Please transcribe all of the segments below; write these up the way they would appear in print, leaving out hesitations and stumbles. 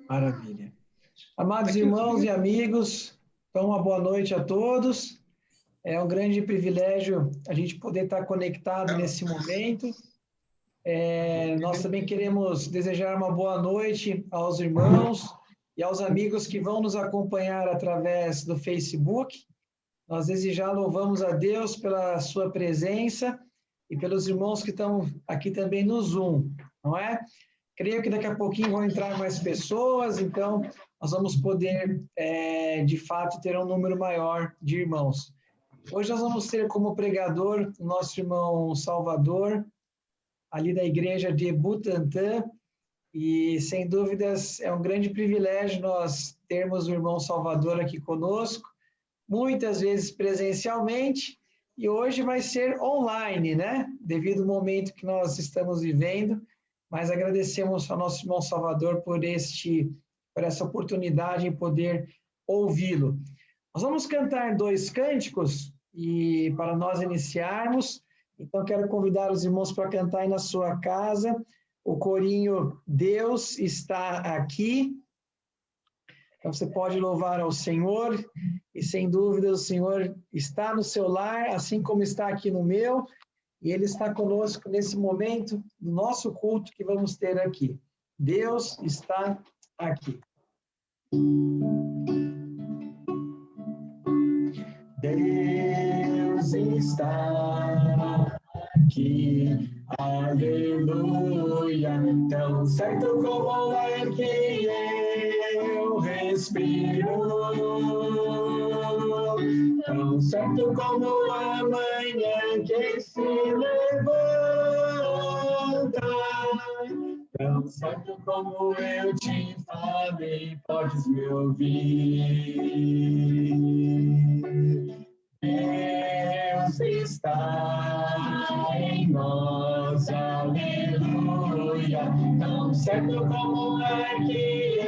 Maravilha. Amados irmãos e amigos, então uma boa noite a todos. É um grande privilégio a gente poder estar conectado nesse momento. Nós também queremos desejar uma boa noite aos irmãos e aos amigos que vão nos acompanhar através do Facebook. Nós desde já louvamos a Deus pela sua presença e pelos irmãos que estão aqui também no Zoom, não é? Creio que daqui a pouquinho vão entrar mais pessoas, então nós vamos poder, de fato, ter um número maior de irmãos. Hoje nós vamos ter como pregador o nosso irmão Salvador, ali da igreja de Butantã, e sem dúvidas é um grande privilégio nós termos o irmão Salvador aqui conosco, muitas vezes presencialmente, e hoje vai ser online, né? Devido ao momento que nós estamos vivendo, mas agradecemos ao nosso irmão Salvador por essa oportunidade em poder ouvi-lo. Nós vamos cantar 2 cânticos e para nós iniciarmos, então quero convidar os irmãos para cantar aí na sua casa o corinho Deus está aqui. Então você pode louvar ao Senhor e sem dúvida o Senhor está no seu lar, assim como está aqui no meu. E Ele está conosco nesse momento do nosso culto que vamos ter aqui. Deus está aqui. Deus está aqui, aleluia. Tão certo como o ar que eu respiro, tão certo como a manhã que se levanta, tão certo como eu te falei, podes me ouvir. Deus está em nós, aleluia, tão certo como é que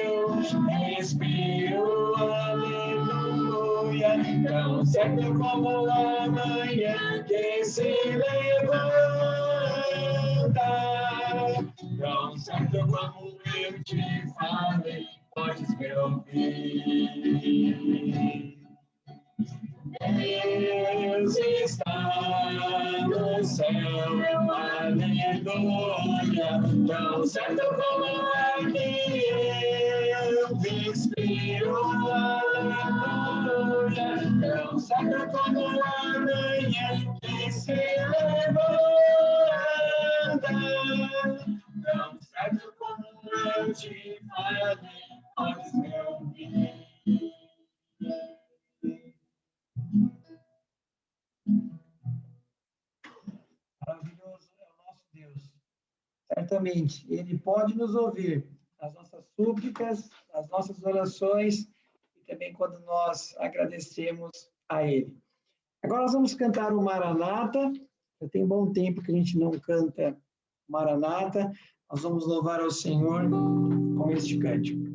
eu respiro, aleluia, tão certo como a manhã que se levanta, tão certo como eu te falei, podes me ouvir. Deus está no céu, aleluia, tão certo como é que eu respiro, aleluia, tão certo como a manhã que se levanta, tão certo como eu te falei, podes me ouvir. Maravilhoso é o nosso Deus. Certamente, Ele pode nos ouvir nas nossas súplicas, nas nossas orações e também quando nós agradecemos a Ele. Agora nós vamos cantar o Maranata. Já tem bom tempo que a gente não canta Maranata. Nós vamos louvar ao Senhor com este cântico.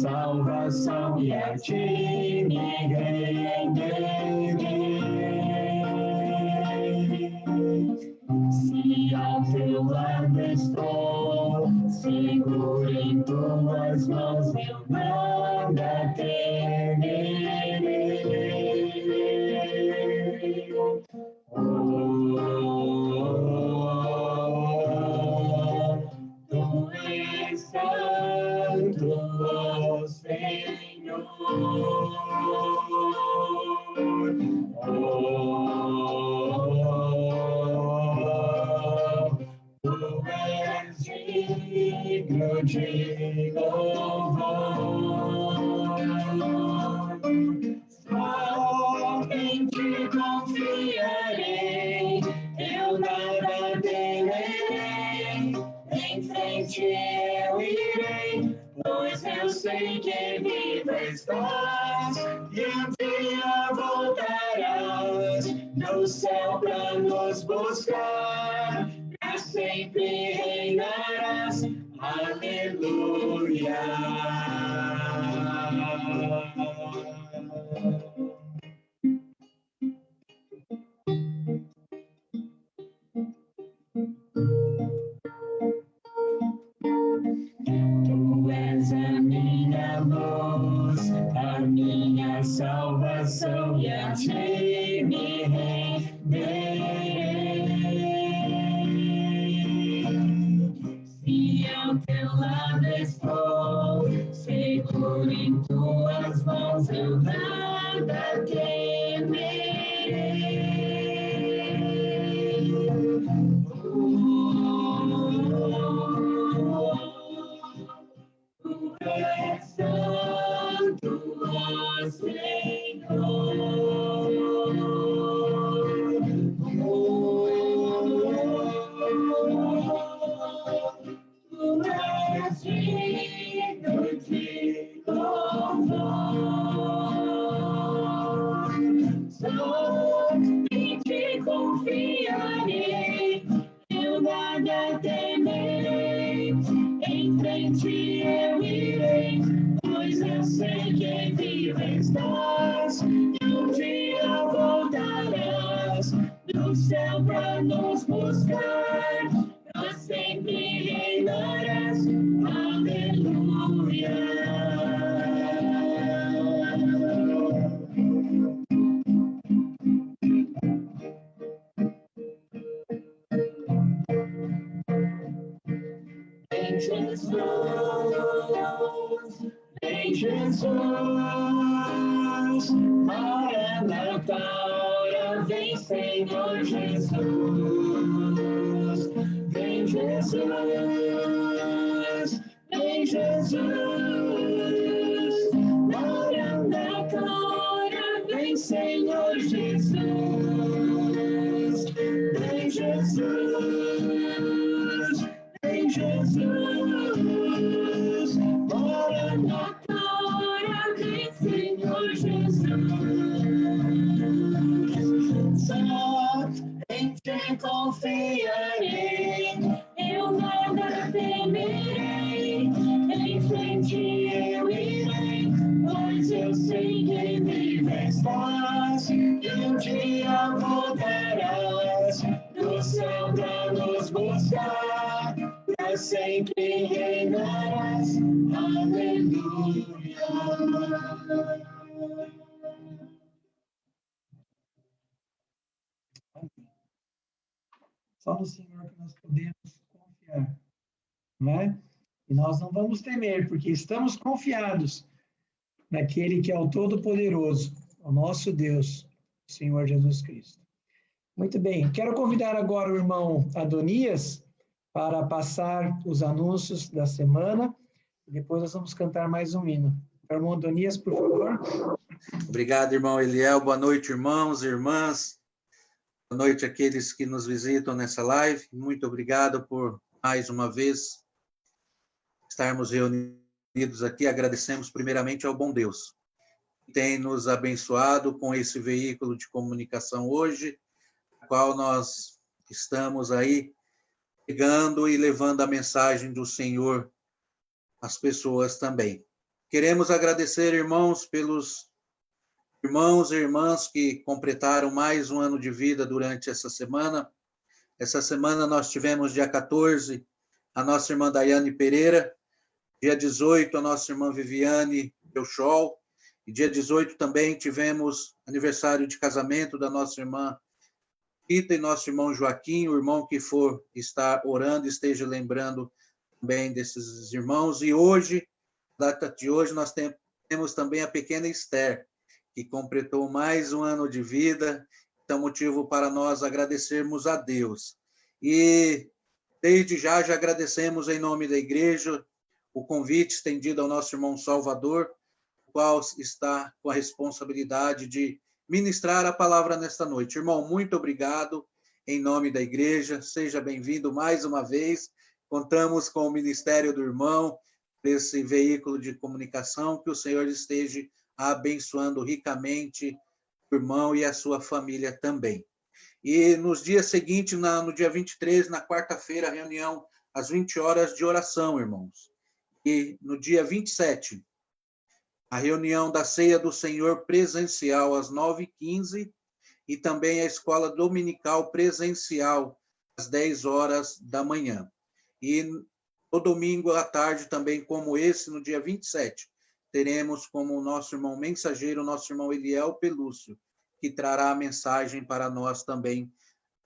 Salvação e a ti me renderei. Se ao teu lado estou, seguro em tuas mãos, eu nada temerei. Tu és santo, ó Senhor. Tu és digno de louvor. Só em ti confiarei, eu nada temerei. Em frente eu irei, pois eu sei que vivo estás, e um dia voltarás, do céu para nos buscar, pra sempre reinarás. Aleluia. Tu és a minha luz, a minha salvação, e a ti me renderei. Se ao teu lado estou, seguro em tuas mãos, eu nada temerei. Tu és santo, ó Senhor. Tu és digno de louvor. Só em ti confiarei, eu nada temerei. Em frente eu irei, pois eu sei que vivo estás, e um dia voltarás do céu para nos buscar, pra sempre reinarás. Aleluia. Vem Jesus, vem Jesus, Maranata, vem Senhor Jesus. Vem Jesus, vem Jesus, Maranata, vem Senhor Jesus. Vem Jesus, vem Jesus, Maranata, vem Senhor Jesus. Só em ti confiarei, eu nada temerei. Em frente eu irei, pois eu sei que vivo estás, e um dia voltarás do céu para nos buscar, pra sempre reinarás. Aleluia. Só no Senhor que nós podemos confiar, não é? E nós não vamos temer, porque estamos confiados naquele que é o Todo-Poderoso, o nosso Deus, o Senhor Jesus Cristo. Muito bem, quero convidar agora o irmão Adonias para passar os anúncios da semana, e depois nós vamos cantar mais um hino. Irmão Adonias, por favor. Obrigado, irmão Eliel. Boa noite, irmãos e irmãs. Boa noite àqueles que nos visitam nessa live. Muito obrigado por, mais uma vez, estarmos reunidos aqui. Agradecemos primeiramente ao bom Deus, que tem nos abençoado com esse veículo de comunicação hoje, a qual nós estamos aí pegando e levando a mensagem do Senhor às pessoas também. Queremos agradecer, irmãos, pelos irmãos e irmãs que completaram mais um ano de vida durante essa semana. Essa semana nós tivemos, dia 14, a nossa irmã Daiane Pereira, dia 18, a nossa irmã Viviane Belchol, e dia 18 também tivemos aniversário de casamento da nossa irmã Rita e nosso irmão Joaquim. O irmão que for estar orando, esteja lembrando também desses irmãos. E hoje, data de hoje, nós temos também a pequena Esther, que completou mais um ano de vida. Então, motivo para nós agradecermos a Deus. E desde já agradecemos em nome da igreja o convite estendido ao nosso irmão Salvador, o qual está com a responsabilidade de ministrar a palavra nesta noite. Irmão, muito obrigado em nome da igreja. Seja bem-vindo mais uma vez. Contamos com o ministério do irmão, desse veículo de comunicação, que o Senhor esteja abençoando ricamente irmão e a sua família também. E nos dias seguintes, no dia 23, na quarta-feira, reunião às 20 horas de oração, irmãos. E no dia 27, a reunião da Ceia do Senhor presencial às 9h15 e também a escola dominical presencial às 10 horas da manhã. E no domingo à tarde também, como esse, no dia 27, teremos como nosso irmão mensageiro, nosso irmão Eliel Pelúcio, que trará a mensagem para nós também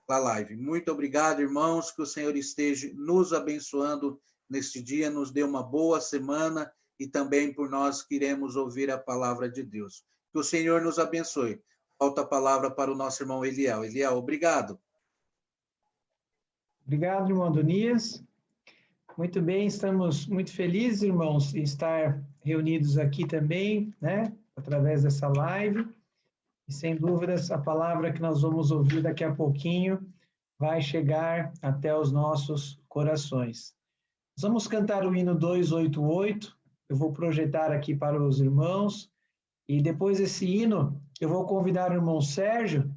na live. Muito obrigado, irmãos, que o Senhor esteja nos abençoando neste dia, nos dê uma boa semana e também por nós que iremos ouvir a palavra de Deus. Que o Senhor nos abençoe. Volta a palavra para o nosso irmão Eliel. Eliel, obrigado. Obrigado, irmão Adonias. Muito bem, estamos muito felizes, irmãos, de estar reunidos aqui também, né, através dessa live. E, sem dúvidas, a palavra que nós vamos ouvir daqui a pouquinho vai chegar até os nossos corações. Nós vamos cantar o hino 288, eu vou projetar aqui para os irmãos, e depois desse hino, eu vou convidar o irmão Sérgio.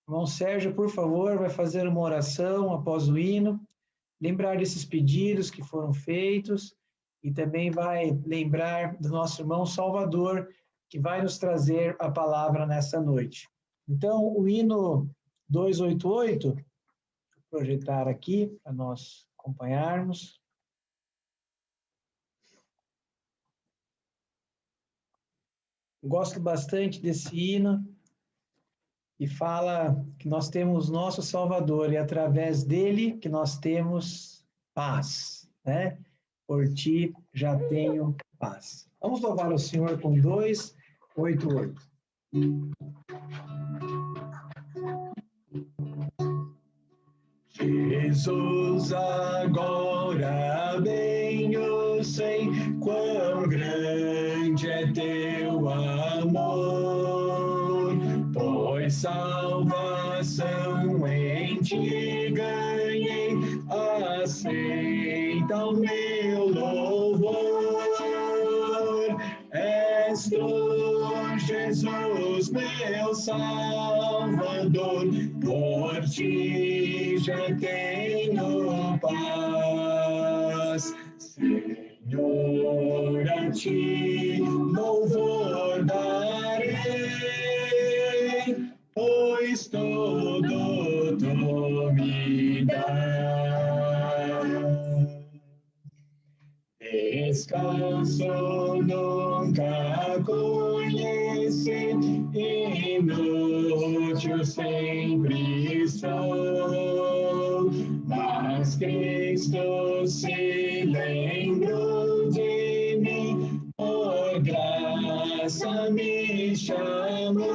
Irmão Sérgio, por favor, vai fazer uma oração após o hino, lembrar desses pedidos que foram feitos, e também vai lembrar do nosso irmão Salvador, que vai nos trazer a palavra nessa noite. Então, o hino 288, vou projetar aqui para nós acompanharmos. Gosto bastante desse hino, e fala que nós temos nosso Salvador, e através dele que nós temos paz, né? Por ti já tenho paz. Vamos louvar o Senhor com 288. Jesus, agora bem eu sei quão grande é teu amor, pois salvação em ti ganhei, aceita o meu louvor. És tu, Jesus, meu Salvador, por ti já tenho paz. Senhor, a ti louvor darei, pois tudo tu me dás. Descanso nunca conheci, inútil sempre sou, mas Cristo se lembrou de mim, por graça me chamou.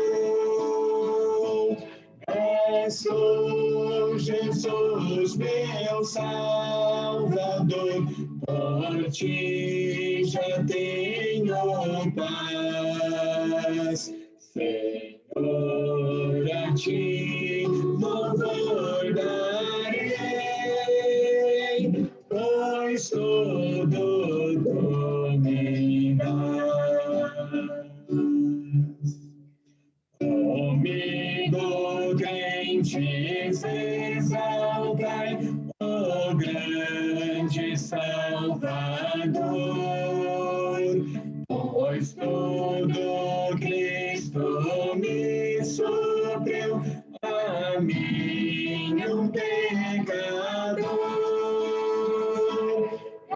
Peço, Jesus, meu Salvador, por ti já tenho paz. Senhor, a ti louvor darei, pois tudo tu me dás. Comigo, crentes, exaltai o grande Salvador, pois tudo Cristo me supriu, a mim um pecador.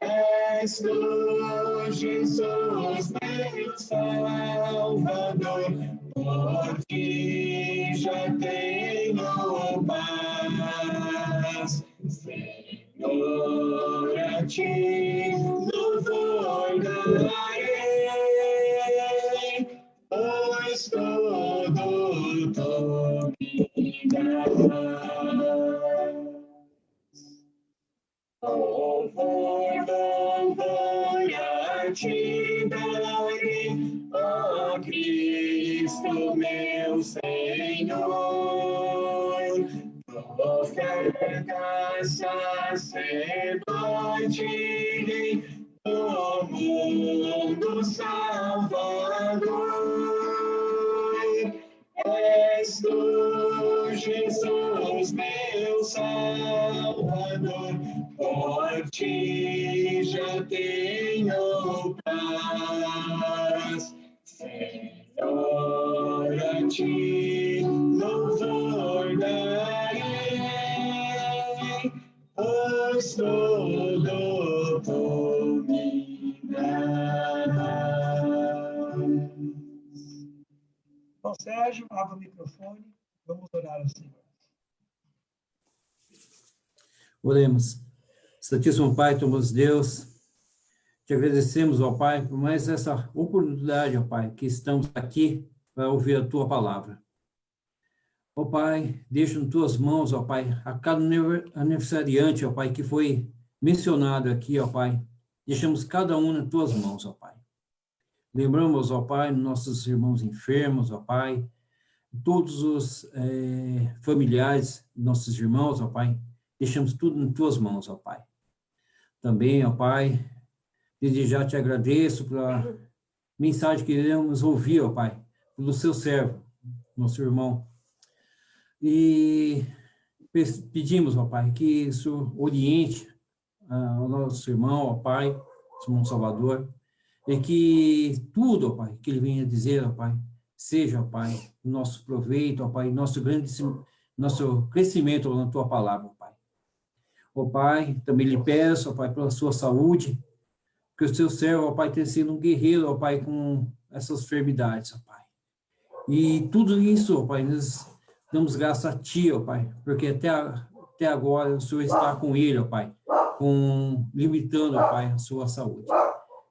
És tu, Jesus, meu Salvador, por ti já tenho paz. Senhor, a ti louvor darei, pois tudo tu me dás. Louvor, louvor a ti darei, ó Cristo meu Senhor, profeta, sacerdote, rei do mundo salvador. Jesus, meu Salvador, por ti já tenho paz. Senhor, a ti louvor darei, pois todo tu me darás. Bom, Sérgio, abra o microfone. Vamos orar ao Senhor. Oremos. Santíssimo Pai, Tomás Deus, te agradecemos, ó Pai, por mais essa oportunidade, ó Pai, que estamos aqui para ouvir a Tua palavra. Ó Pai, deixa em Tuas mãos, ó Pai, a cada aniversariante, ó Pai, que foi mencionado aqui, ó Pai, deixamos cada um nas Tuas mãos, ó Pai. Lembramos, ó Pai, nossos irmãos enfermos, ó Pai, todos os familiares, nossos irmãos, ó Pai, deixamos tudo em Tuas mãos, ó Pai. Também, ó Pai, desde já te agradeço pela mensagem que iremos ouvir, ó Pai, pelo seu servo, nosso irmão. E pedimos, ó Pai, que isso oriente ao nosso irmão, ó Pai, nosso irmão Salvador, e que tudo, ó Pai, que ele venha dizer, ó Pai, seja, ó Pai, nosso proveito, ó Pai, nosso crescimento na Tua palavra, ó Pai. Ó Pai, também lhe peço, ó Pai, pela sua saúde, que o seu servo, ó Pai, tenha sido um guerreiro, ó Pai, com essas enfermidades, ó Pai. E tudo isso, ó Pai, nós damos graças a Ti, ó Pai, porque até agora o Senhor está com ele, ó Pai, limitando, ó Pai, a sua saúde.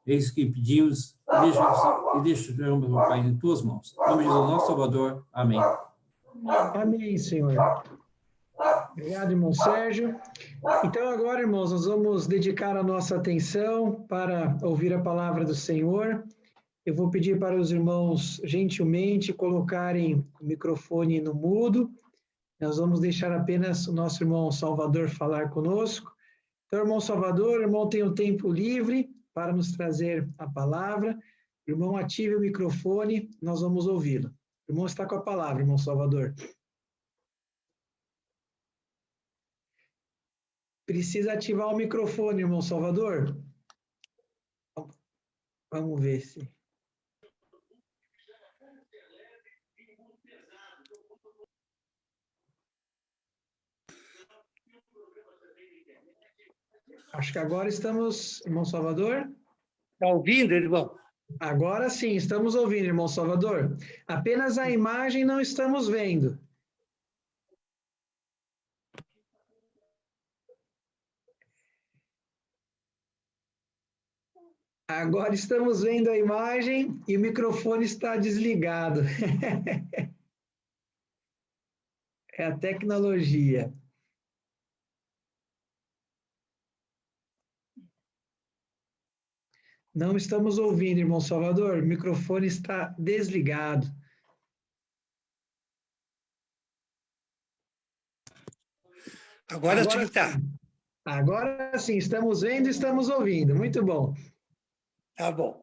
É isso que pedimos e deixamos, ó Pai, em Tuas mãos. Em nome de Jesus, nosso Salvador. Amém. Amém, Senhor. Obrigado, irmão Sérgio. Então, agora, irmãos, nós vamos dedicar a nossa atenção para ouvir a palavra do Senhor. Eu vou pedir para os irmãos, gentilmente, colocarem o microfone no mudo. Nós vamos deixar apenas o nosso irmão Salvador falar conosco. Então, irmão Salvador, irmão tem um tempo livre para nos trazer a palavra. Irmão, ative o microfone, nós vamos ouvi-lo. O irmão está com a palavra, irmão Salvador. Precisa ativar o microfone, irmão Salvador? Vamos ver se... Acho que agora estamos... Irmão Salvador? Está ouvindo, irmão? Agora sim, estamos ouvindo, irmão Salvador. Apenas a imagem não estamos vendo. Agora estamos vendo a imagem e o microfone está desligado. É a tecnologia. Não estamos ouvindo, irmão Salvador. O microfone está desligado. Agora sim está. Agora sim, estamos vendo e estamos ouvindo. Muito bom. Tá bom.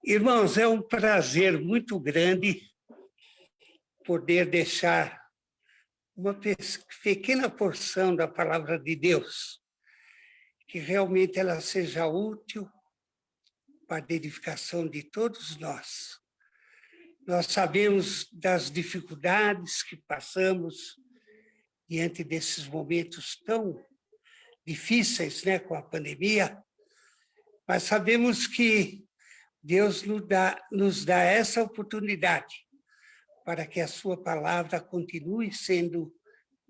Irmãos, é um prazer muito grande poder deixar uma pequena porção da palavra de Deus, que realmente ela seja útil para a edificação de todos nós. Nós sabemos das dificuldades que passamos diante desses momentos tão difíceis, né, com a pandemia, mas sabemos que Deus nos dá essa oportunidade para que a sua palavra continue sendo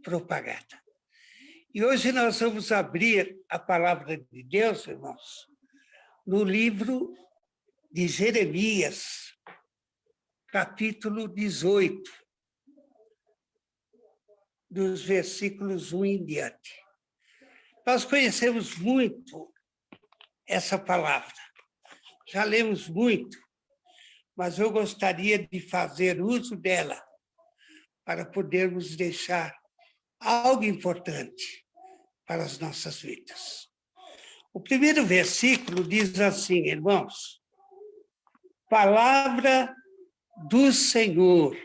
propagada. E hoje nós vamos abrir a palavra de Deus, irmãos, no livro de Jeremias, capítulo 18, dos versículos 1 em diante. Nós conhecemos muito essa palavra, já lemos muito, mas eu gostaria de fazer uso dela para podermos deixar algo importante para as nossas vidas. O primeiro versículo diz assim, irmãos: Palavra do Senhor,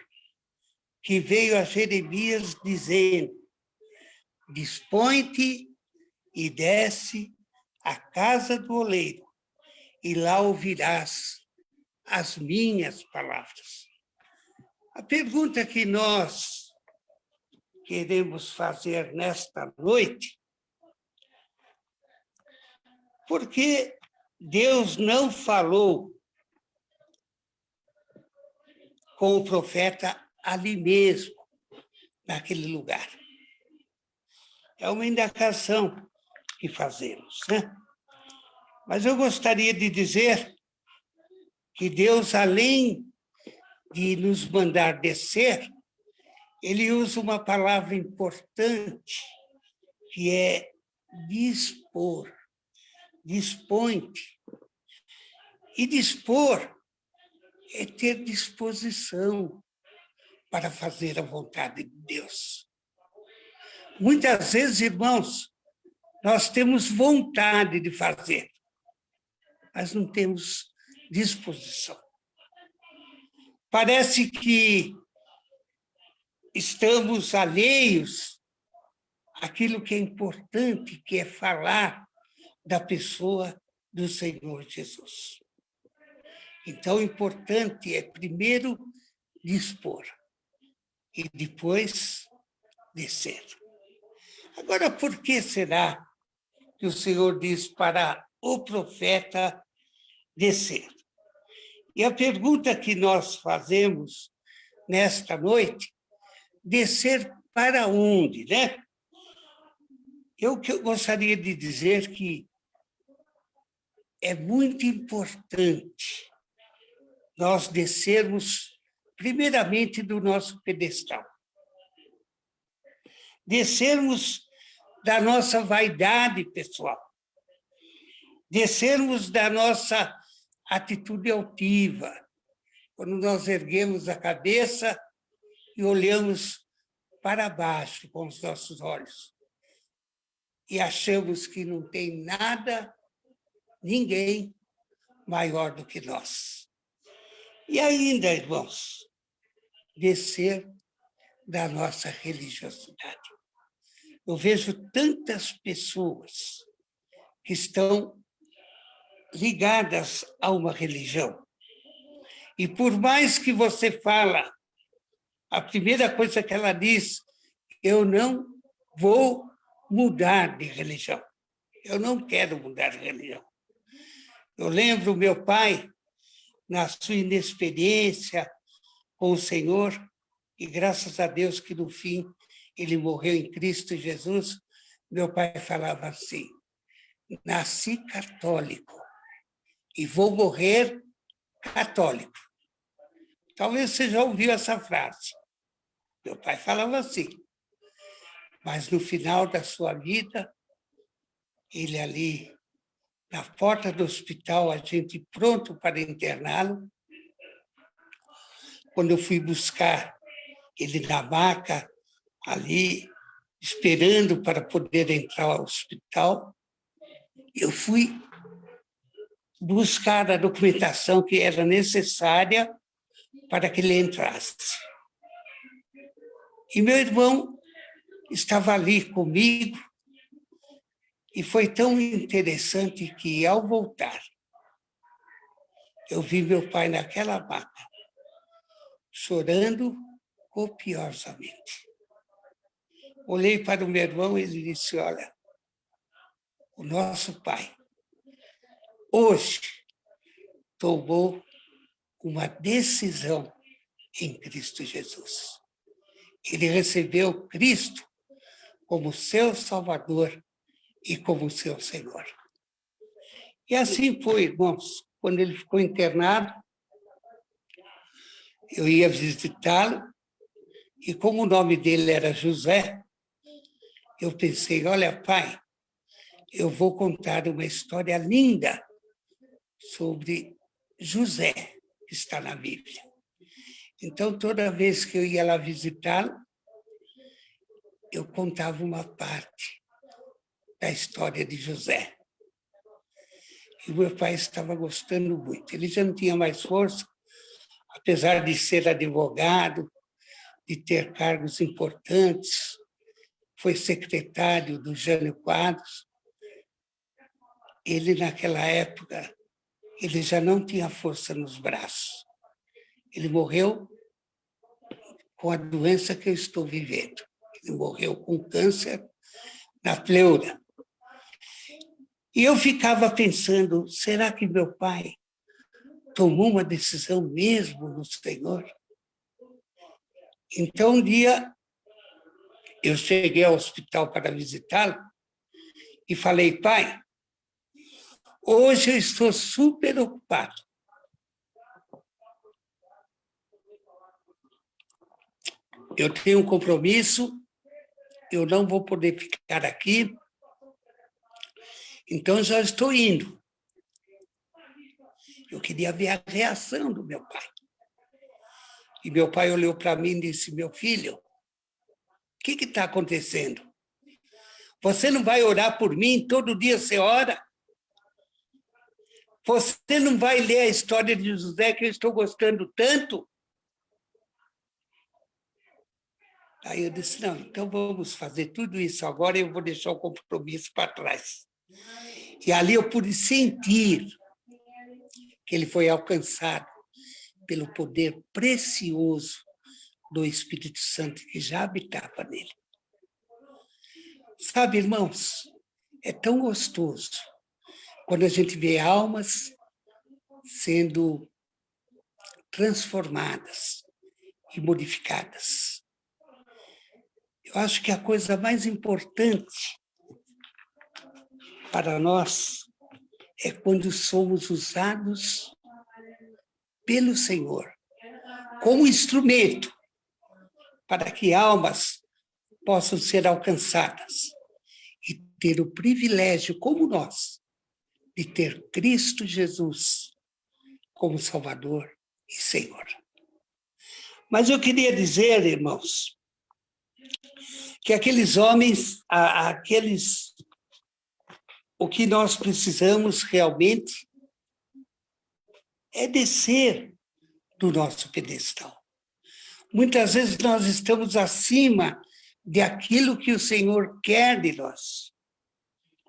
que veio a Jeremias dizendo: dispõe-te e desce à casa do oleiro, e lá ouvirás as minhas palavras. A pergunta que nós queremos fazer nesta noite: por que Deus não falou com o profeta ali mesmo, naquele lugar? É uma indagação que fazemos, né? Mas eu gostaria de dizer que Deus, além de nos mandar descer, ele usa uma palavra importante, que é dispor. Dispõe-te. E dispor é ter disposição para fazer a vontade de Deus. Muitas vezes, irmãos, nós temos vontade de fazer, mas não temos disposição. Parece que estamos alheios àquilo que é importante, que é falar da pessoa do Senhor Jesus. Então, o importante é, primeiro, dispor e depois descer. Agora, por que será que o Senhor diz para o profeta descer? E a pergunta que nós fazemos nesta noite: descer para onde, né? Eu gostaria de dizer que é muito importante nós descermos, primeiramente, do nosso pedestal. Descermos da nossa vaidade pessoal. Descermos da nossa atitude altiva, quando nós erguemos a cabeça e olhamos para baixo com os nossos olhos e achamos que não tem nada, ninguém maior do que nós. E ainda, irmãos, descer da nossa religiosidade. Eu vejo tantas pessoas que estão ligadas a uma religião. E por mais que você fala, a primeira coisa que ela diz: eu não vou mudar de religião. Eu não quero mudar de religião. Eu lembro meu pai, na sua inexperiência com o Senhor, e graças a Deus que no fim ele morreu em Cristo Jesus, meu pai falava assim: nasci católico e vou morrer católico. Talvez você já ouviu essa frase. Meu pai falava assim. Mas no final da sua vida, ele ali, na porta do hospital, a gente pronto para interná-lo. Quando eu fui buscar ele na maca, ali, esperando para poder entrar ao hospital, eu fui buscar a documentação que era necessária para que ele entrasse. E meu irmão estava ali comigo, e foi tão interessante que, ao voltar, eu vi meu pai naquela maca, chorando copiosamente. Olhei para o meu irmão e ele disse: olha, o nosso pai hoje tomou uma decisão em Cristo Jesus. Ele recebeu Cristo como seu Salvador e como seu Senhor. E assim foi, irmãos. Quando ele ficou internado, eu ia visitá-lo, e como o nome dele era José, eu pensei: olha, pai, eu vou contar uma história linda sobre José, que está na Bíblia. Então, toda vez que eu ia lá visitá-lo, eu contava uma parte da história de José. E o meu pai estava gostando muito. Ele já não tinha mais força, apesar de ser advogado, de ter cargos importantes, foi secretário do Jânio Quadros. Ele, naquela época, ele já não tinha força nos braços. Ele morreu com a doença que eu estou vivendo. Ele morreu com câncer na pleura. E eu ficava pensando, será que meu pai tomou uma decisão mesmo no Senhor? Então, um dia, eu cheguei ao hospital para visitá-lo e falei, pai, hoje eu estou super ocupado. Eu tenho um compromisso, eu não vou poder ficar aqui, então já estou indo. Eu queria ver a reação do meu pai. E meu pai olhou para mim e disse, meu filho, o que está acontecendo? Você não vai orar por mim? Todo dia você ora? Você não vai ler a história de José que eu estou gostando tanto? Aí eu disse, não, então vamos fazer tudo isso agora e eu vou deixar o compromisso para trás. E ali eu pude sentir que ele foi alcançado pelo poder precioso do Espírito Santo que já habitava nele. Sabe, irmãos, é tão gostoso quando a gente vê almas sendo transformadas e modificadas. Eu acho que a coisa mais importante para nós é quando somos usados pelo Senhor como instrumento para que almas possam ser alcançadas e ter o privilégio, como nós, de ter Cristo Jesus como Salvador e Senhor. Mas eu queria dizer, irmãos, que aqueles homens, o que nós precisamos realmente é descer do nosso pedestal. Muitas vezes nós estamos acima de aquilo que o Senhor quer de nós.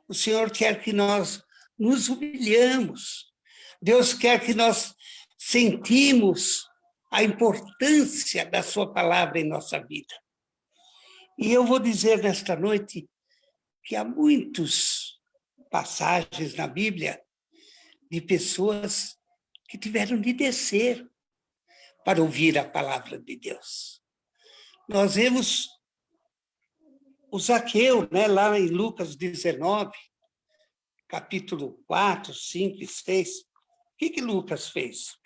O Senhor quer que nós nos humilhamos. Deus quer que nós sentimos a importância da sua palavra em nossa vida. E eu vou dizer nesta noite que há muitas passagens na Bíblia de pessoas que tiveram de descer para ouvir a palavra de Deus. Nós vemos o Zaqueu, né, lá em Lucas 19, capítulo 4, 5 e 6. O que Lucas fez?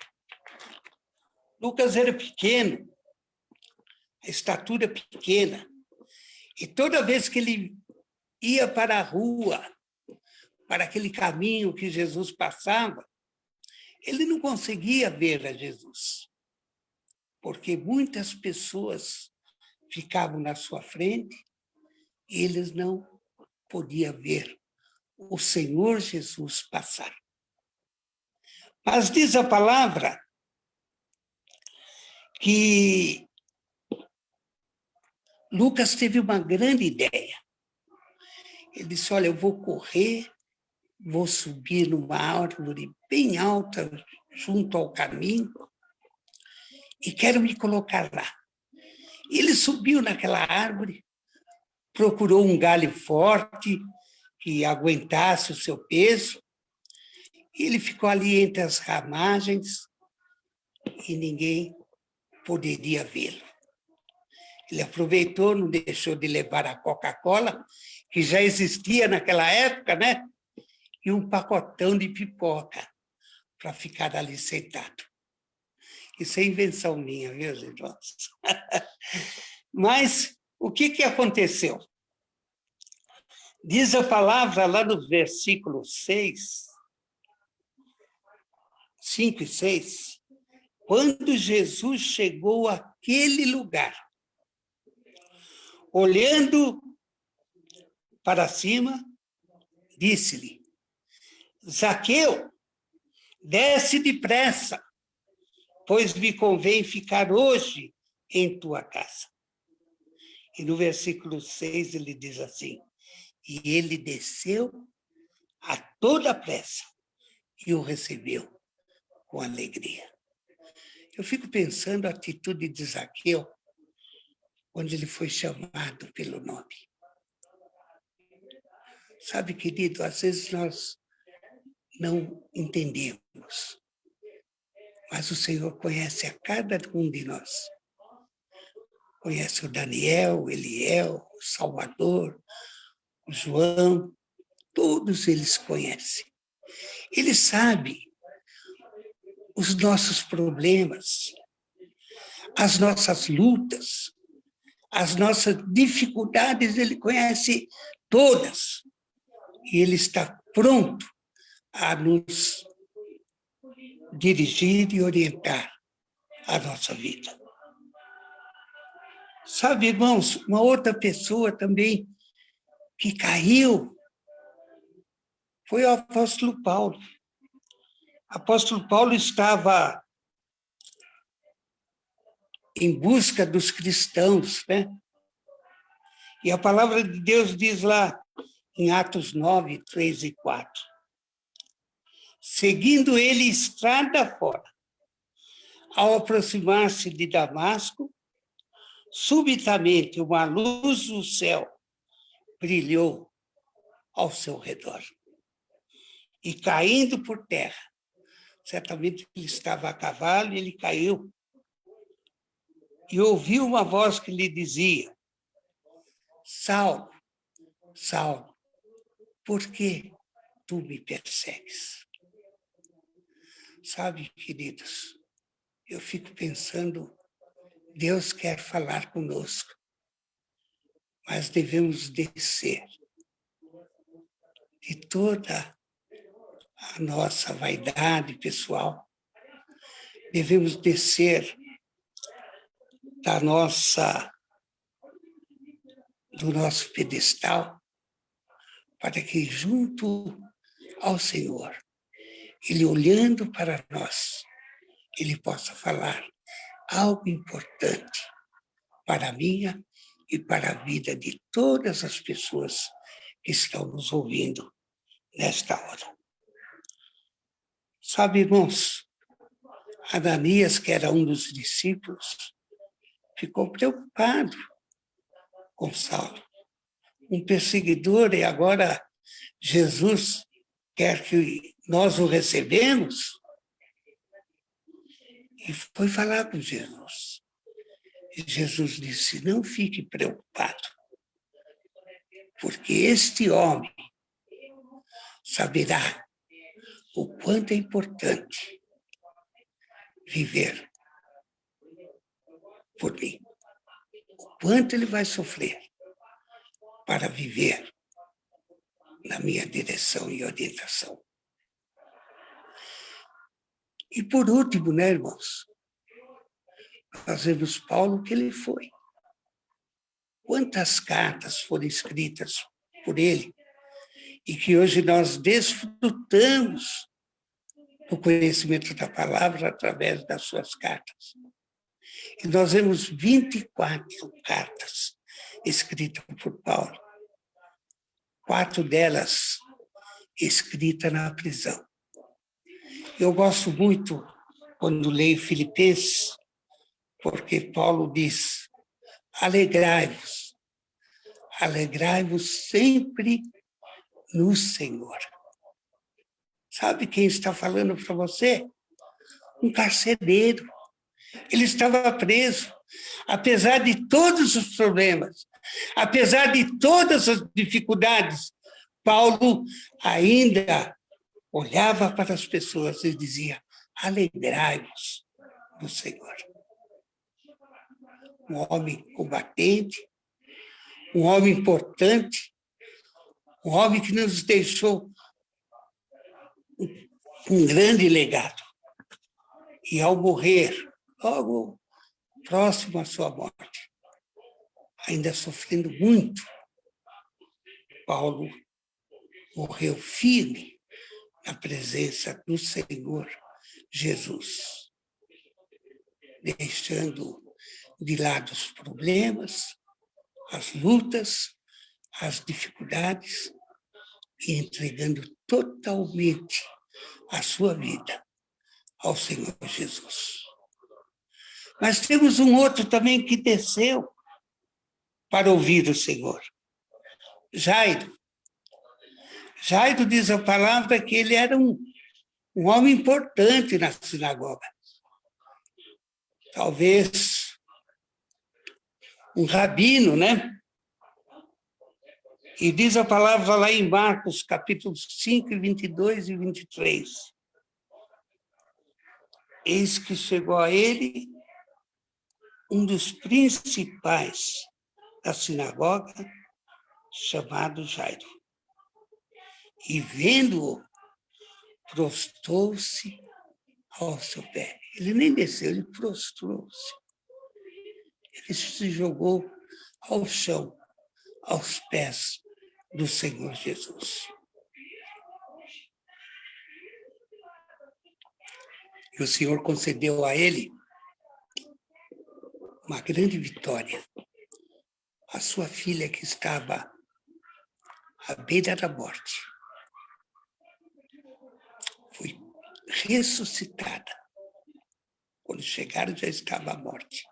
Lucas era pequeno, a estatura pequena, e toda vez que ele ia para a rua, para aquele caminho que Jesus passava, ele não conseguia ver a Jesus, porque muitas pessoas ficavam na sua frente e eles não podiam ver o Senhor Jesus passar. Mas diz a palavra que Lucas teve uma grande ideia. Ele disse, olha, eu vou correr, vou subir numa árvore bem alta, junto ao caminho, e quero me colocar lá. Ele subiu naquela árvore, procurou um galho forte que aguentasse o seu peso, e ele ficou ali entre as ramagens e ninguém poderia vê-lo. Ele aproveitou, não deixou de levar a Coca-Cola, que já existia naquela época, né? E um pacotão de pipoca para ficar ali sentado. Isso é invenção minha, viu, irmãos? Mas o que aconteceu? Diz a palavra lá no versículo 5 e 6, quando Jesus chegou àquele lugar, olhando para cima, disse-lhe, Zaqueu, desce depressa, pois me convém ficar hoje em tua casa. E no versículo 6 ele diz assim, e ele desceu a toda pressa e o recebeu com alegria. Eu fico pensando a atitude de Zaqueu, quando ele foi chamado pelo nome. Sabe, querido, às vezes nós não entendemos, mas o Senhor conhece a cada um de nós. Conhece o Daniel, o Eliel, o Salvador, o João, todos eles conhecem. Ele sabe os nossos problemas, as nossas lutas, as nossas dificuldades, ele conhece todas. E ele está pronto a nos dirigir e orientar a nossa vida. Sabe, irmãos, uma outra pessoa também que caiu foi o apóstolo Paulo. O apóstolo Paulo estava em busca dos cristãos, né? E a palavra de Deus diz lá, em Atos 9, 3 e 4. Seguindo ele estrada fora, ao aproximar-se de Damasco, subitamente uma luz do céu brilhou ao seu redor. E caindo por terra, certamente ele estava a cavalo e ele caiu. E ouviu uma voz que lhe dizia, Saulo, Saulo, por que tu me persegues? Sabe, queridos, eu fico pensando, Deus quer falar conosco, mas devemos descer de toda a nossa vaidade pessoal, devemos descer do nosso pedestal, para que junto ao Senhor, Ele olhando para nós, Ele possa falar algo importante para a minha e para a vida de todas as pessoas que estão nos ouvindo nesta hora. Sabe, irmãos, Ananias, que era um dos discípulos, ficou preocupado com Saulo, um perseguidor, e agora Jesus quer que nós o recebemos. E foi falar com Jesus. E Jesus disse, não fique preocupado, porque este homem saberá o quanto é importante viver por mim, o quanto ele vai sofrer para viver na minha direção e orientação. E por último, né, irmãos, nós vemos Paulo que ele foi. Quantas cartas foram escritas por ele e que hoje nós desfrutamos do conhecimento da palavra através das suas cartas. E nós vemos 24 cartas escritas por Paulo, 4 delas escritas na prisão. Eu gosto muito quando leio Filipenses, porque Paulo diz, alegrai-vos sempre no Senhor. Sabe quem está falando para você? Um carcereiro. Ele estava preso, apesar de todos os problemas, apesar de todas as dificuldades, Paulo ainda olhava para as pessoas e dizia, alegrai-vos no Senhor. Um homem combatente, um homem importante, um homem que nos deixou um grande legado. E ao morrer, logo próximo à sua morte, ainda sofrendo muito, Paulo morreu firme na presença do Senhor Jesus, deixando de lado os problemas, as lutas, as dificuldades e entregando totalmente a sua vida ao Senhor Jesus. Mas temos um outro também que desceu para ouvir o Senhor. Jairo. Jairo diz a palavra que ele era um homem importante na sinagoga. Talvez um rabino, né? E diz a palavra lá em Marcos, capítulo 5, 22 e 23. Eis que chegou a ele um dos principais da sinagoga, chamado Jairo. E vendo-o, prostrou-se ao seu pé. Ele nem desceu, ele prostrou-se. Ele se jogou ao chão, aos pés do Senhor Jesus. E o Senhor concedeu a ele uma grande vitória. A sua filha, que estava à beira da morte, foi ressuscitada. Quando chegaram, já estava a morte.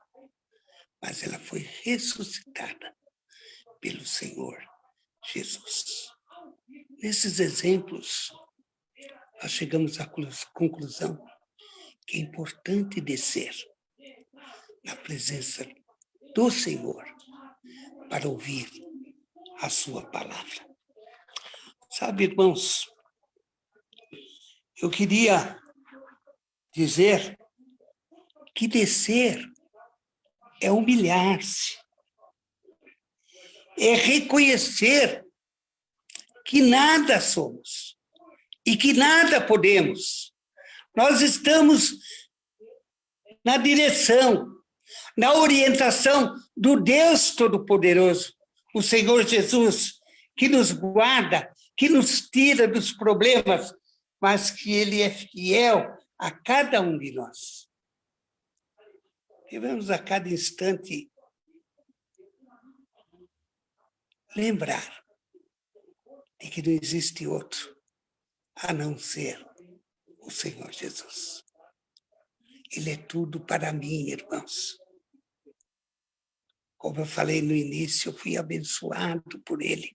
Mas ela foi ressuscitada pelo Senhor Jesus. Nesses exemplos, nós chegamos à conclusão que é importante descer na presença do Senhor para ouvir a sua palavra. Sabe, irmãos, eu queria dizer que descer é humilhar-se, é reconhecer que nada somos e que nada podemos. Nós estamos na direção, na orientação do Deus Todo-Poderoso, o Senhor Jesus, que nos guarda, que nos tira dos problemas, mas que Ele é fiel a cada um de nós. Devemos a cada instante lembrar de que não existe outro a não ser o Senhor Jesus. Ele é tudo para mim, irmãos. Como eu falei no início, eu fui abençoado por Ele.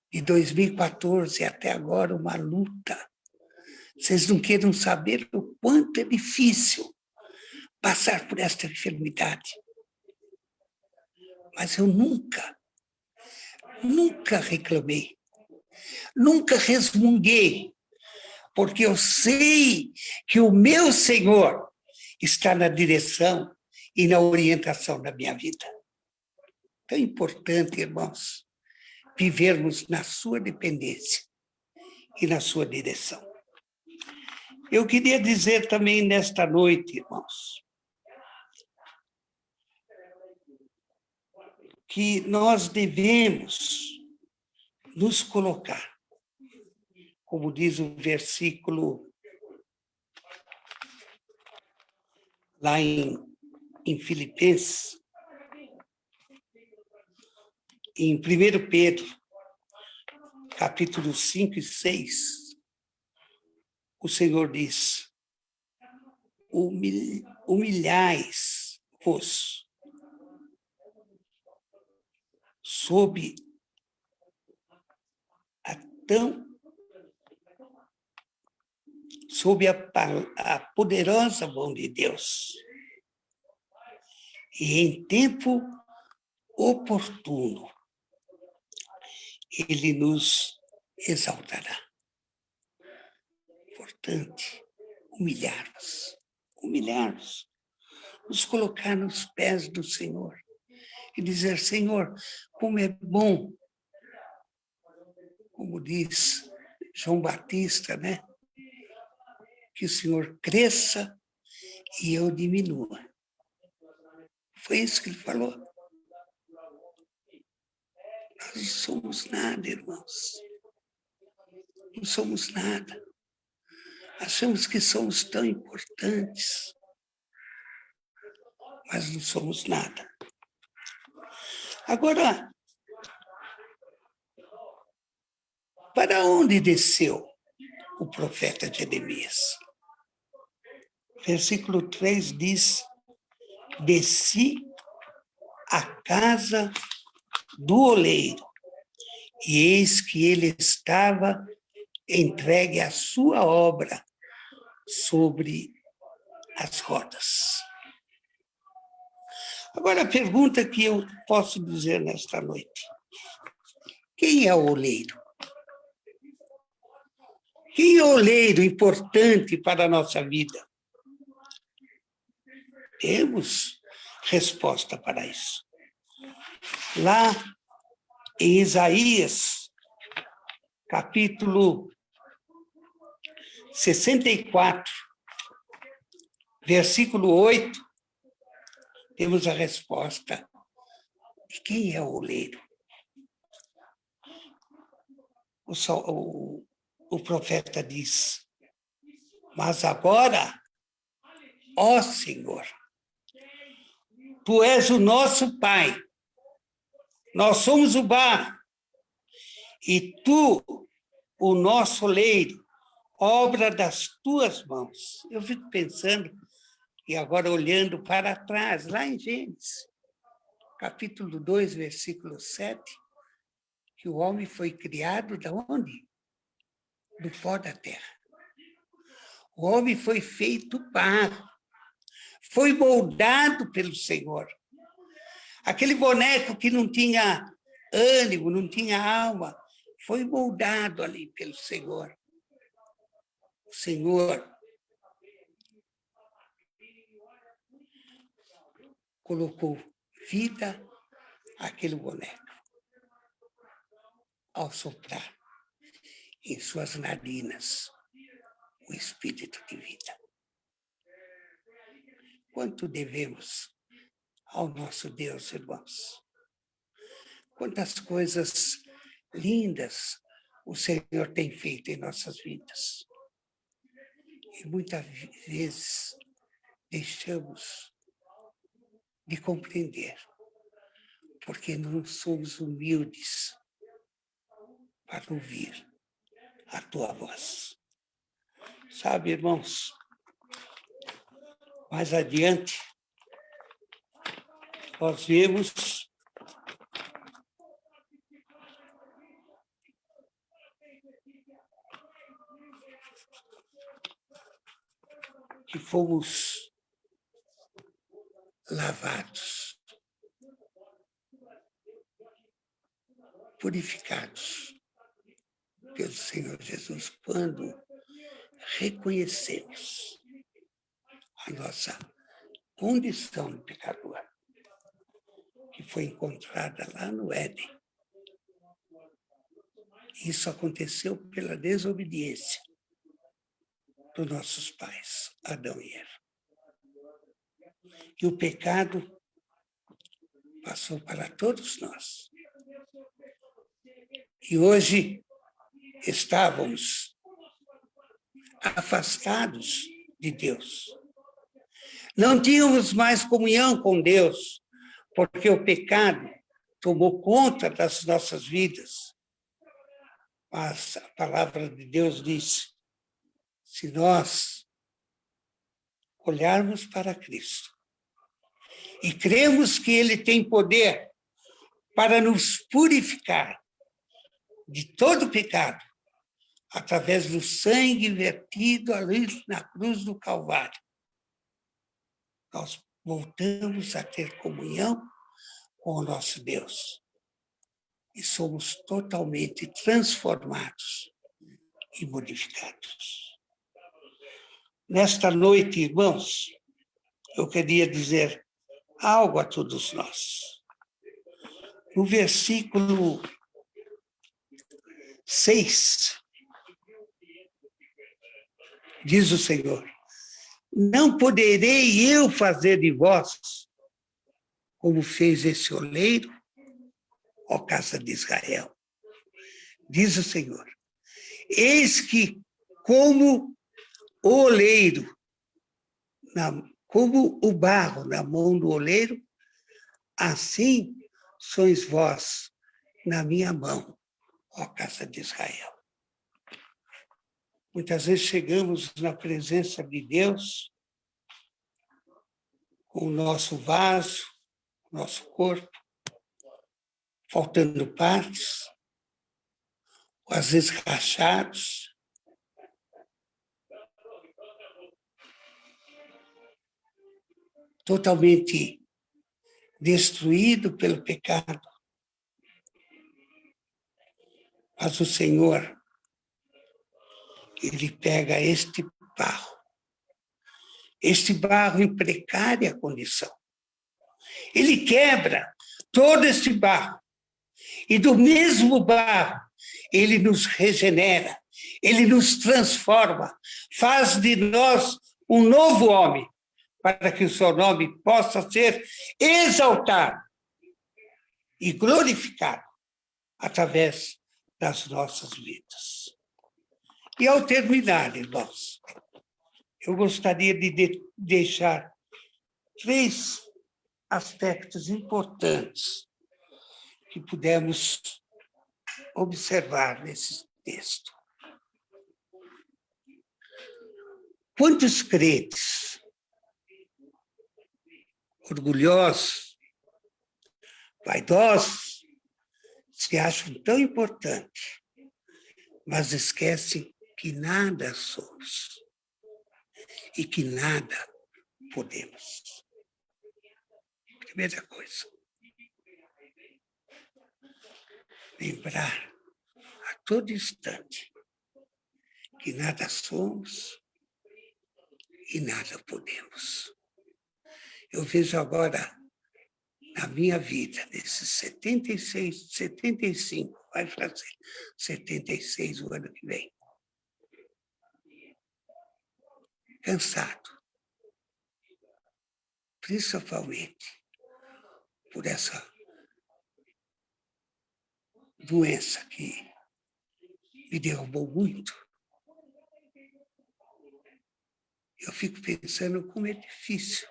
De 2014 até agora, uma luta. Vocês não queiram saber o quanto é difícil passar por esta enfermidade. Mas eu nunca reclamei, nunca resmunguei, porque eu sei que o meu Senhor está na direção e na orientação da minha vida. Então é importante, irmãos, vivermos na sua dependência e na sua direção. Eu queria dizer também nesta noite, irmãos, que nós devemos nos colocar, como diz o versículo lá em Filipenses, em 1 Pedro, capítulo 5 e 6, o Senhor diz: humilhais-vos sob a poderosa mão de Deus, e em tempo oportuno Ele nos exaltará. Importante humilhar-nos, nos colocar nos pés do Senhor e dizer: Senhor, como é bom, como diz João Batista, né? Que o Senhor cresça e eu diminua. Foi isso que ele falou. Nós não somos nada, irmãos. Não somos nada. Achamos que somos tão importantes. mas não somos nada. Agora, para onde desceu o profeta Jeremias? Versículo 3 diz: desci à casa do oleiro, e eis que ele estava entregue à sua obra sobre as rodas. Agora, a pergunta que eu posso dizer nesta noite: quem é o oleiro? Quem é o oleiro importante para a nossa vida? Temos resposta para isso. Lá em Isaías, capítulo 64, versículo 8, temos a resposta de quem é o oleiro. O profeta diz: mas agora, ó Senhor, Tu és o nosso Pai, nós somos o barro, e Tu, o nosso oleiro, obra das Tuas mãos. Eu fico pensando, e agora olhando para trás, lá em Gênesis, capítulo 2, versículo 7, que o homem foi criado de onde? Do pó da terra. O homem foi feito barro, foi moldado pelo Senhor. Aquele boneco que não tinha ânimo, não tinha alma, foi moldado ali pelo Senhor. O Senhor colocou vida àquele boneco ao soprar em suas narinas o espírito de vida. Quanto devemos ao nosso Deus, irmãos? Quantas coisas lindas o Senhor tem feito em nossas vidas. E muitas vezes deixamos de compreender, porque não somos humildes para ouvir a tua voz. Sabe, irmãos, mais adiante, nós vemos que fomos lavados, purificados pelo Senhor Jesus, quando reconhecemos a nossa condição de pecador, que foi encontrada lá no Éden. Isso aconteceu pela desobediência dos nossos pais, Adão e Eva. E o pecado passou para todos nós. E hoje estávamos afastados de Deus. Não tínhamos mais comunhão com Deus, porque o pecado tomou conta das nossas vidas. Mas a palavra de Deus diz: se nós olharmos para Cristo e cremos que Ele tem poder para nos purificar de todo pecado, através do sangue vertido ali na cruz do Calvário, nós voltamos a ter comunhão com o nosso Deus e somos totalmente transformados e modificados. Nesta noite, irmãos, eu queria dizer algo a todos nós. No versículo 6, diz o Senhor: não poderei eu fazer de vós como fez esse oleiro, ó casa de Israel. Diz o Senhor: eis que como o oleiro, Como o barro na mão do oleiro, assim sois vós na minha mão, ó casa de Israel. Muitas vezes chegamos na presença de Deus com o nosso vaso, nosso corpo, faltando partes, ou às vezes rachados. Totalmente destruído pelo pecado. Mas o Senhor, Ele pega este barro em precária condição. Ele quebra todo este barro. E do mesmo barro, Ele nos regenera, Ele nos transforma, faz de nós um novo homem, para que o seu nome possa ser exaltado e glorificado através das nossas vidas. E ao terminar, irmãos, eu gostaria de deixar 3 aspectos importantes que pudemos observar nesse texto. Quantos crentes orgulhosos, vaidosos, se acham tão importantes, mas esquecem que nada somos e que nada podemos. Primeira coisa, lembrar a todo instante que nada somos e nada podemos. Eu vejo agora, na minha vida, nesses 75, vai fazer 76 o ano que vem. Cansado. Principalmente por essa doença que me derrubou muito. Eu fico pensando como é difícil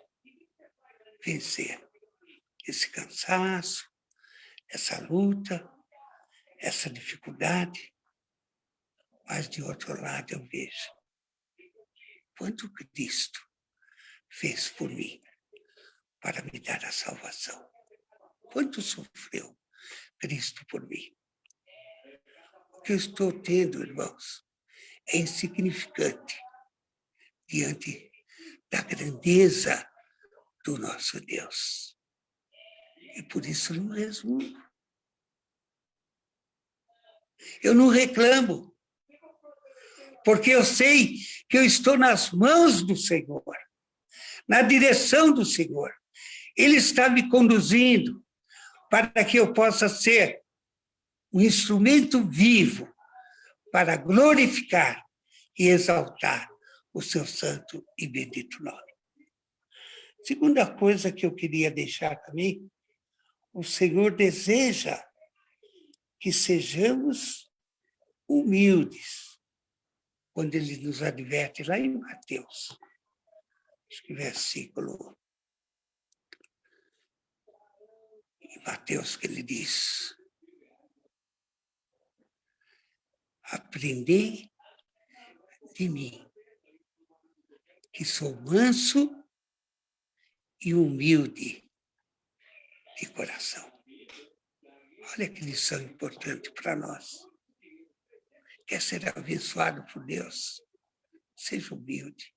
vencer esse cansaço, essa luta, essa dificuldade. Mas, de outro lado, eu vejo quanto Cristo fez por mim para me dar a salvação. Quanto sofreu Cristo por mim. O que eu estou tendo, irmãos, é insignificante diante da grandeza do nosso Deus. E por isso eu não resmungo. Eu não reclamo, porque eu sei que eu estou nas mãos do Senhor, na direção do Senhor. Ele está me conduzindo para que eu possa ser um instrumento vivo para glorificar e exaltar o seu santo e bendito nome. Segunda coisa que eu queria deixar também, o Senhor deseja que sejamos humildes, quando Ele nos adverte lá em Mateus, acho que versículo, em Mateus que Ele diz: aprendei de mim, que sou manso e humilde de coração. Olha que lição importante para nós. Quer ser abençoado por Deus? Seja humilde.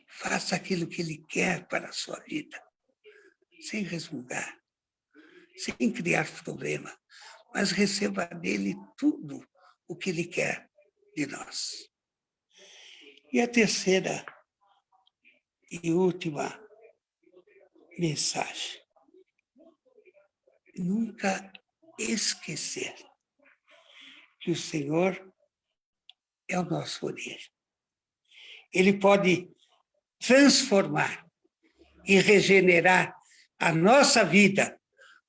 Faça aquilo que Ele quer para a sua vida, sem resmungar, sem criar problema, mas receba dele tudo o que Ele quer de nós. E a terceira e última mensagem: nunca esquecer que o Senhor é o nosso poder. Ele pode transformar e regenerar a nossa vida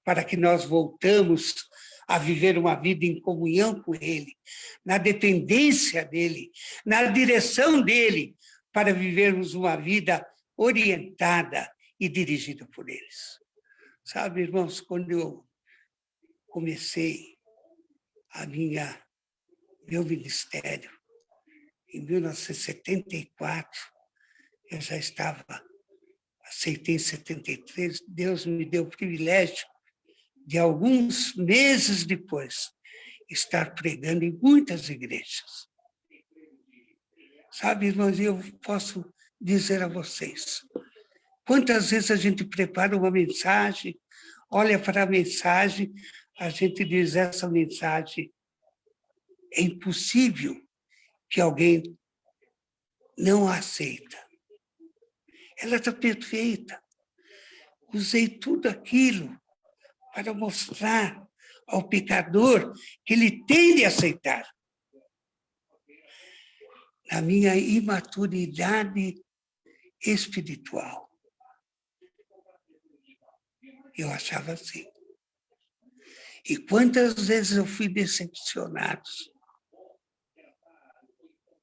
para que nós voltamos a viver uma vida em comunhão com Ele, na dependência dEle, na direção dEle, para vivermos uma vida orientada e dirigida por eles. Sabe, irmãos, quando eu comecei meu ministério, em 1974, eu já aceitei em 73, Deus me deu o privilégio de alguns meses depois estar pregando em muitas igrejas. Sabe, irmãos, eu posso dizer a vocês, quantas vezes a gente prepara uma mensagem, olha para a mensagem, a gente diz, essa mensagem é impossível que alguém não a aceita. Ela está perfeita. Usei tudo aquilo para mostrar ao pecador que ele tem de aceitar. Na minha imaturidade espiritual, eu achava assim. E quantas vezes eu fui decepcionado.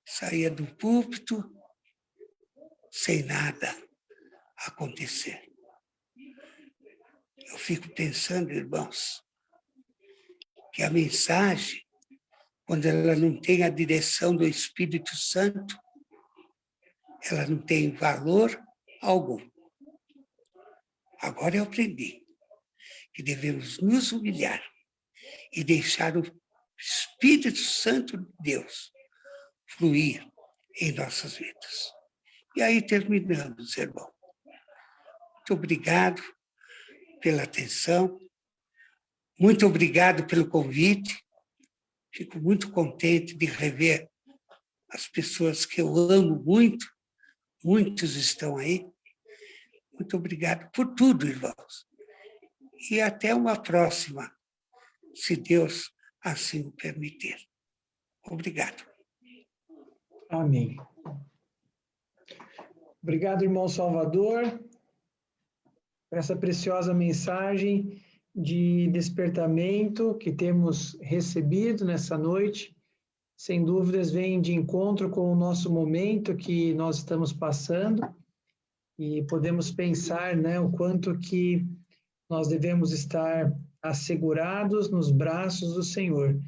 Saía do púlpito sem nada acontecer. Eu fico pensando, irmãos, que a mensagem, quando ela não tem a direção do Espírito Santo, ela não tem valor algum. Agora eu aprendi que devemos nos humilhar e deixar o Espírito Santo de Deus fluir em nossas vidas. E aí terminamos, irmão. Muito obrigado pela atenção, muito obrigado pelo convite. Fico muito contente de rever as pessoas que eu amo muito, muitos estão aí. Muito obrigado por tudo, irmãos. E até uma próxima, se Deus assim o permitir. Obrigado. Amém. Obrigado, irmão Salvador, por essa preciosa mensagem de despertamento que temos recebido nessa noite. Sem dúvidas, vem de encontro com o nosso momento que nós estamos passando e podemos pensar, né, o quanto que nós devemos estar assegurados nos braços do Senhor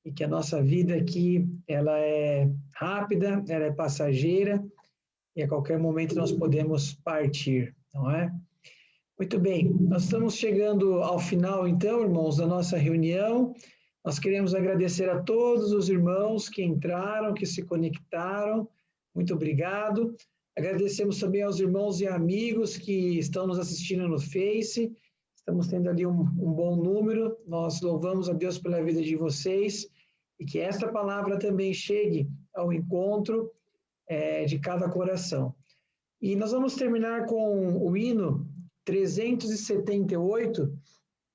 e que a nossa vida aqui, ela é rápida, ela é passageira e a qualquer momento nós podemos partir, não é? Muito bem, nós estamos chegando ao final, então, irmãos, da nossa reunião. Nós queremos agradecer a todos os irmãos que entraram, que se conectaram. Muito obrigado. Agradecemos também aos irmãos e amigos que estão nos assistindo no Face. Estamos tendo ali um bom número. Nós louvamos a Deus pela vida de vocês e que esta palavra também chegue ao encontro de cada coração. E nós vamos terminar com o hino 378.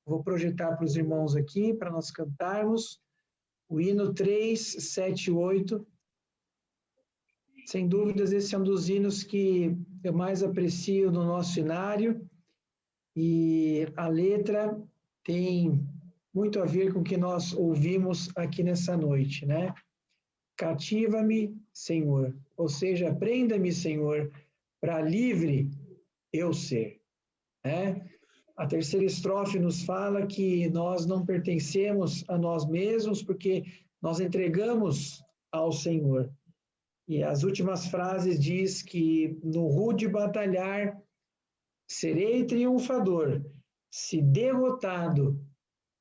Vou projetar para os irmãos aqui, para nós cantarmos. O hino 378. Sem dúvidas, esse é um dos hinos que eu mais aprecio no nosso hinário. E a letra tem muito a ver com o que nós ouvimos aqui nessa noite, né? Cativa-me, Senhor. Ou seja, prenda-me, Senhor, para livre eu ser, né? A terceira estrofe nos fala que nós não pertencemos a nós mesmos porque nós entregamos ao Senhor. E as últimas frases diz que no rude batalhar serei triunfador, se derrotado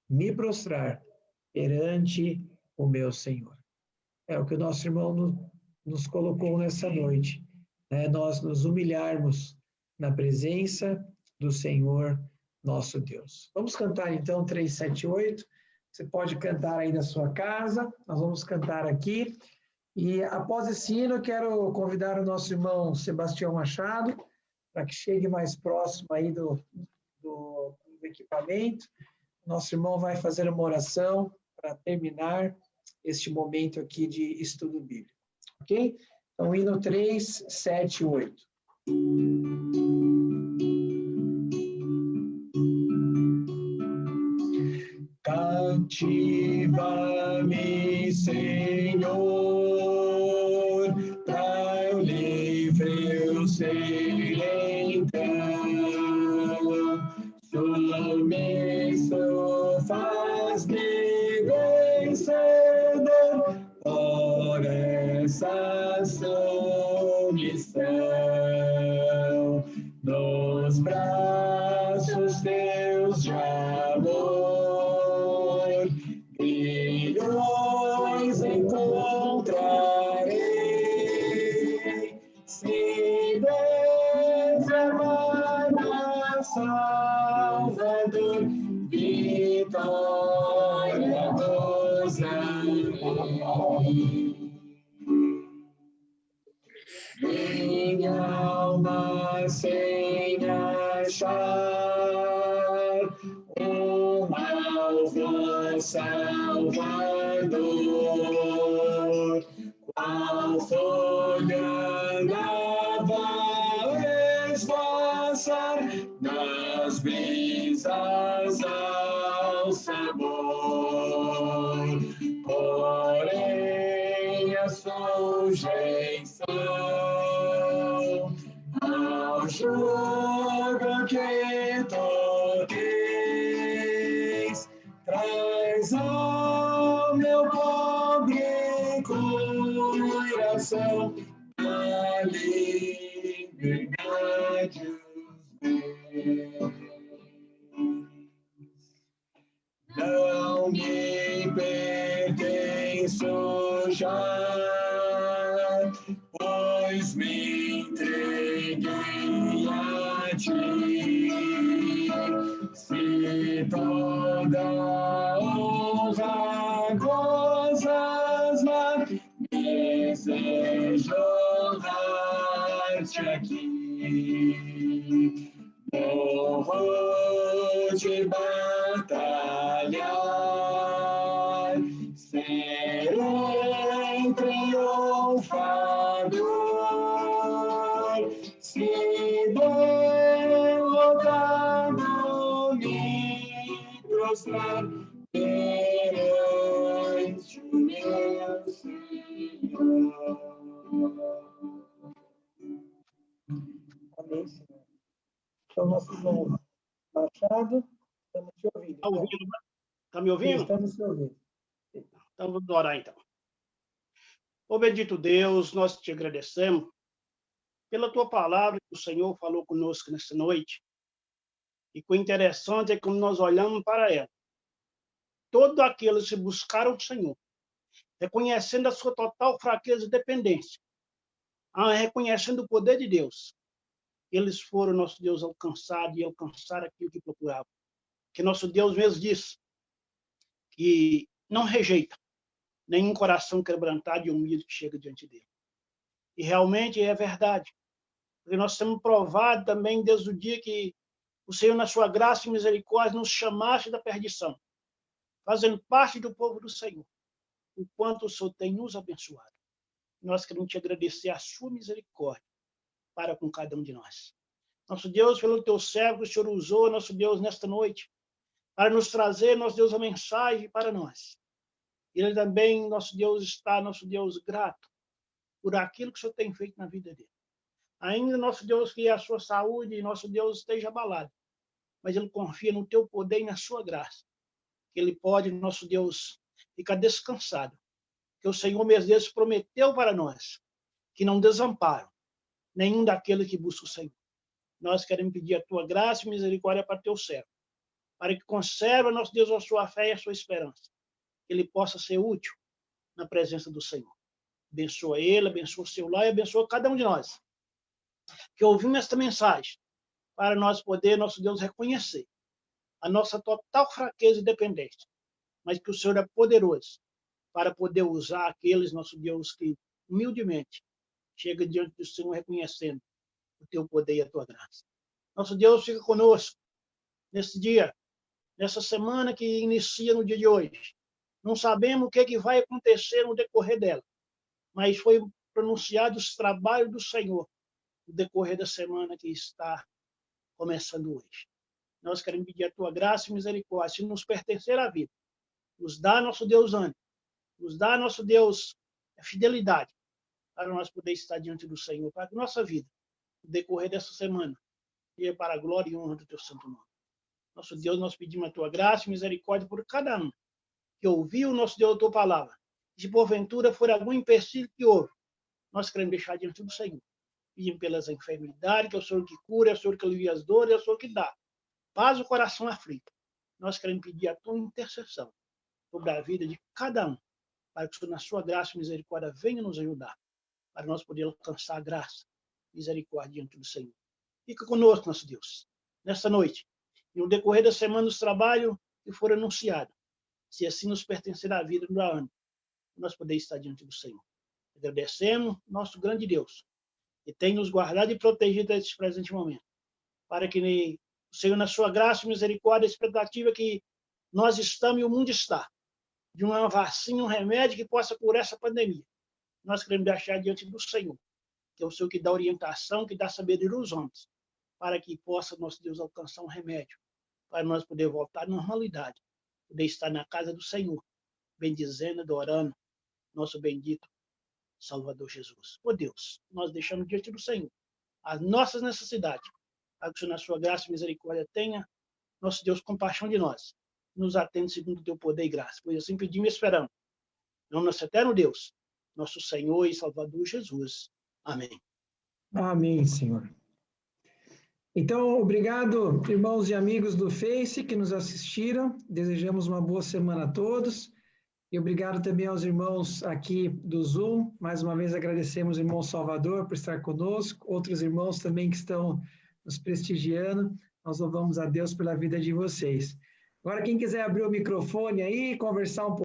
me prostrar perante o meu Senhor. É o que o nosso irmão nos colocou nessa noite, né? Nós nos humilharmos na presença do Senhor nosso Deus. Vamos cantar então 378. Você pode cantar aí na sua casa, nós vamos cantar aqui. E após esse hino, eu quero convidar o nosso irmão Sebastião Machado para que chegue mais próximo aí do equipamento. Nosso irmão vai fazer uma oração para terminar este momento aqui de estudo bíblico. Ok? Então, hino 378. Cativa-me, Senhor, para eu livre faz-me vencedor por essa submissão nos braços teus de amor. Milhões encontrarei se derramar Salvador, vitória gozarei. Minha alma sem achar uma voz Salvador, qual folha nova esvoaçar nas brisas ao sabor, porém a sujeição ao jugo que toqueis traz ao meu pobre coração a liberdade os bens. Não me pertenço já, pois me entreguei a ti. Se toda honra gozas lá, desejo honrar-te aqui. Morro de batalhar, serei triunfador, se derrotado me prostrar perante o meu Senhor. Amém, Senhor. Então, nosso irmão Machado, estamos te ouvindo. Está ouvindo? Está me ouvindo? Estamos te ouvindo. Então, vamos orar, então. Ô bendito Deus, nós te agradecemos pela tua palavra que o Senhor falou conosco nesta noite. E o interessante é que quando nós olhamos para ela, todos aqueles que buscaram o Senhor, reconhecendo a sua total fraqueza e dependência, reconhecendo o poder de Deus, eles foram, nosso Deus, alcançados e alcançaram aquilo que procuravam. Que nosso Deus mesmo disse que não rejeita nenhum coração quebrantado e humilde que chega diante dele. E realmente é verdade. Porque nós temos provado também desde o dia que o Senhor, na sua graça e misericórdia, nos chamaste da perdição, fazendo parte do povo do Senhor, o quanto o Senhor tem nos abençoado. Nós queremos te agradecer a sua misericórdia para com cada um de nós. Nosso Deus, pelo teu servo, o Senhor usou, nosso Deus, nesta noite, para nos trazer, nosso Deus, a mensagem para nós. Ele também, nosso Deus, está, nosso Deus, grato por aquilo que o Senhor tem feito na vida dele. Ainda, nosso Deus, que a sua saúde, nosso Deus, esteja abalada, mas ele confia no teu poder e na sua graça, que ele pode, nosso Deus, ficar descansado, que o Senhor mesmo Deus prometeu para nós, que não desamparam nenhum daqueles que busca o Senhor. Nós queremos pedir a tua graça e misericórdia para teu servo, para que conserve, nosso Deus, a sua fé e a sua esperança, que ele possa ser útil na presença do Senhor. Abençoa ele, abençoa o seu lar e abençoa cada um de nós que ouvimos esta mensagem, para nós poder, nosso Deus, reconhecer a nossa total fraqueza e dependência, mas que o Senhor é poderoso para poder usar aqueles, nosso Deus, que humildemente chega diante do Senhor reconhecendo o teu poder e a tua graça. Nosso Deus, fica conosco nesse dia, nessa semana que inicia no dia de hoje. Não sabemos o que vai acontecer no decorrer dela, mas foi pronunciado os trabalhos do Senhor no decorrer da semana que está começando hoje. Nós queremos pedir a tua graça e misericórdia, se nos pertencer à vida. Nos dá, nosso Deus, ânimo. Nos dá, nosso Deus, fidelidade, para nós poder estar diante do Senhor, para que nossa vida, no decorrer dessa semana, seja para a glória e honra do teu santo nome. Nosso Deus, nós pedimos a tua graça e misericórdia por cada um que ouviu, nosso Deus, a tua palavra. Se porventura for algum empecilho que houve, nós queremos deixar diante do Senhor. Pedimos pelas enfermidades, que é o Senhor que cura, é o Senhor que alivia as dores, é o Senhor que dá paz ao coração aflito. Nós queremos pedir a tua intercessão sobre a vida de cada um, para que o Senhor, na sua graça e misericórdia, venha nos ajudar, para nós podermos alcançar a graça e misericórdia diante do Senhor. Fica conosco, nosso Deus, nesta noite, e no decorrer da semana dos trabalhos que for anunciado, se assim nos pertencer a vida do ano, nós podemos estar diante do Senhor. Agradecemos, nosso grande Deus, que tem nos guardado e protegido neste presente momento, para que o Senhor, na sua graça e misericórdia, a expectativa que nós estamos e o mundo está, de uma vacina, um remédio que possa curar essa pandemia. Nós queremos deixar diante do Senhor, que é o Senhor que dá orientação, que dá sabedoria aos homens, para que possa, nosso Deus, alcançar um remédio, para nós poder voltar à normalidade, poder estar na casa do Senhor, bendizendo, adorando nosso bendito Salvador Jesus. Ó Deus, nós deixamos diante do Senhor as nossas necessidades, para que o Senhor, na sua graça e misericórdia, tenha, nosso Deus, compaixão de nós, nos atende segundo o teu poder e graça. Pois assim pedimos e esperamos. Em nome do nosso eterno Deus, nosso Senhor e Salvador Jesus. Amém. Amém, Senhor. Então, obrigado, irmãos e amigos do Face que nos assistiram. Desejamos uma boa semana a todos. E obrigado também aos irmãos aqui do Zoom. Mais uma vez agradecemos ao irmão Salvador por estar conosco, outros irmãos também que estão nos prestigiando. Nós louvamos a Deus pela vida de vocês. Agora, quem quiser abrir o microfone aí, conversar um pouco.